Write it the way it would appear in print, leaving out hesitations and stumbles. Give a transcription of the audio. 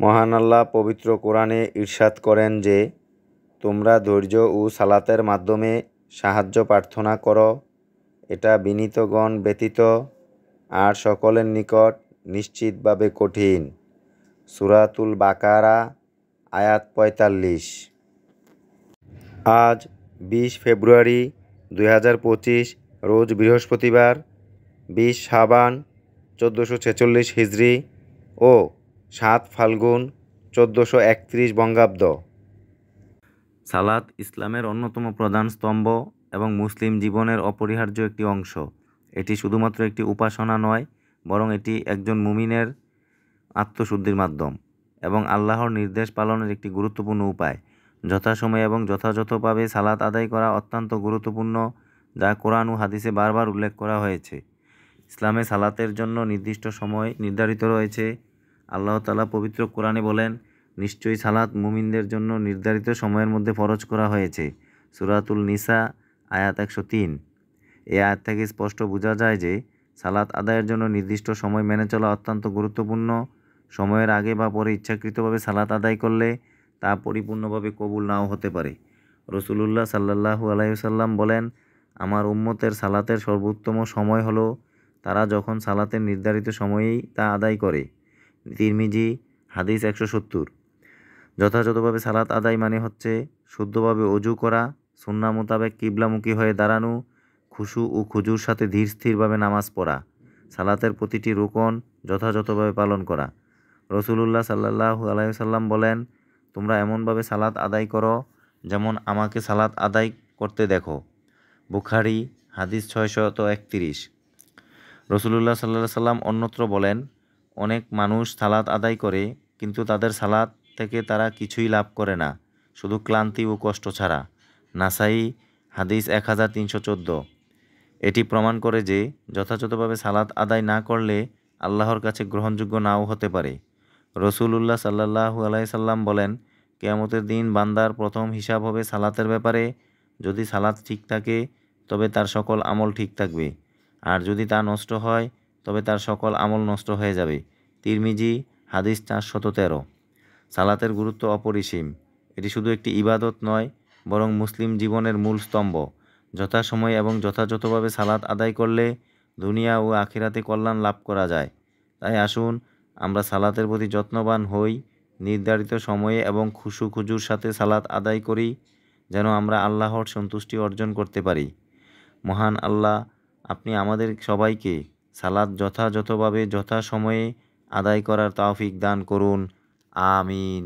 মহান আল্লাহ পবিত্র কোরআনে ইরশাদ করেন যে, তোমরা ধৈর্য ও সালাতের মাধ্যমে সাহায্য প্রার্থনা করো, এটা বিনীতগণ ব্যতীত আর সকলের নিকট নিশ্চিতভাবে কঠিন। সূরাতুল বাকারা আয়াত ৪৫। আজ ২০ ফেব্রুয়ারি ২০২৫ রোজ বৃহস্পতিবার, ২০ শাবান ১৪৪৬ হিজরি ও ৭ ফাল্গুন ১৪৩১ বঙ্গাব্দ। সালাত ইসলামের অন্যতম প্রধান স্তম্ভ এবং মুসলিম জীবনের অপরিহার্য একটি অংশ। এটি শুধুমাত্র একটি উপাসনা নয়, বরং এটি একজন মুমিনের আত্মশুদ্ধির মাধ্যম এবং আল্লাহর নির্দেশ পালনের একটি গুরুত্বপূর্ণ উপায়। যথাসময়ে এবং যথাযথভাবে সালাত আদায় করা অত্যন্ত গুরুত্বপূর্ণ, যা কোরআন ও হাদিসে বারবার উল্লেখ করা হয়েছে। ইসলামে সালাতের জন্য নির্দিষ্ট সময় নির্ধারিত রয়েছে। আল্লাহ তাআলা পবিত্র কোরআনে বলেন, নিশ্চয়ই সালাত মুমিনদের জন্য নির্ধারিত সময়ের মধ্যে ফরজ করা হয়েছে। সূরাতুল নিসা আয়াত ১০৩। এই আয়াত থেকে স্পষ্ট বোঝা যায় যে সালাত আদায়ের জন্য নির্দিষ্ট সময় মেনে চলা অত্যন্ত গুরুত্বপূর্ণ। সময়ের আগে বা পরে ইচ্ছাকৃতভাবে সালাত আদায় করলে তা পরিপূর্ণভাবে কবুল নাও হতে পারে। রাসূলুল্লাহ সাল্লাল্লাহু আলাইহি ওয়াসাল্লাম বলেন, আমার উম্মতের সালাতের সর্বোত্তম সময় হলো তারা যখন সালাতের নির্ধারিত সময়েই তা আদায় করে। তিরমিজি হাদিস ১৭০। যথাযথভাবে সালাত আদায় মানে হচ্ছে শুদ্ধভাবে অজু করা, সুন্নাহ মোতাবেক কিবলামুখী হয়ে দাঁড়ানো, খুশু ও খুজুর সাথে ধীর স্থিরভাবে নামাজ পড়া, সালাতের প্রতিটি রুকন যথাযথভাবে পালন করা। রাসূলুল্লাহ সাল্লাল্লাহু আলাইহি ওয়াসাল্লাম বলেন, তোমরা এমনভাবে সালাত আদায় করো যেমন আমাকে সালাত আদায় করতে দেখো। বুখারী হাদিস ৬৩১। রাসূলুল্লাহ সাল্লাল্লাহু আলাইহি ওয়াসাল্লাম অন্যত্র বলেন, অনেক মানুষ সালাত আদায় করে কিন্তু তাদের সালাত থেকে তারা কিছুই লাভ করে না, শুধু ক্লান্তি ও কষ্ট ছাড়া। নাসাই হাদিস ১৩১৪। এটি প্রমাণ করে যে যথাযথভাবে সালাত আদায় না করলে আল্লাহর কাছে গ্রহণযোগ্য নাও হতে পারে। রাসূলুল্লাহ সাল্লাল্লাহু আলাইহি সাল্লাম বলেন, কিয়ামতের দিন বান্দার প্রথম হিসাব হবে সালাতের ব্যাপারে। যদি সালাত ঠিক থাকে তবে তার সকল আমল ঠিক থাকবে, আর যদি তা নষ্ট হয় তবে তার সকল আমল নষ্ট হয়ে যাবে। তিরমিজি হাদিস ৪১৩। সালাতের গুরুত্ব অপরিসীম। এটি শুধু একটি ইবাদত নয়, বরং মুসলিম জীবনের মূল স্তম্ভ। যথাসময়ে এবং যথাযথভাবে সালাত আদায় করলে দুনিয়া ও আখিরাতে কল্যাণ লাভ করা যায়। তাই আসুন আমরা সালাতের প্রতি যত্নবান হই, নির্ধারিত সময়ে এবং খুশু খুজুর সাথে সালাত আদায় করি, যেন আমরা আল্লাহর সন্তুষ্টি অর্জন করতে পারি। মহান আল্লাহ আপনি আমাদের সবাইকে সালাত যথাযথভাবে যথাসময়ে আদায় করার তৌফিক দান করুন। আমিন।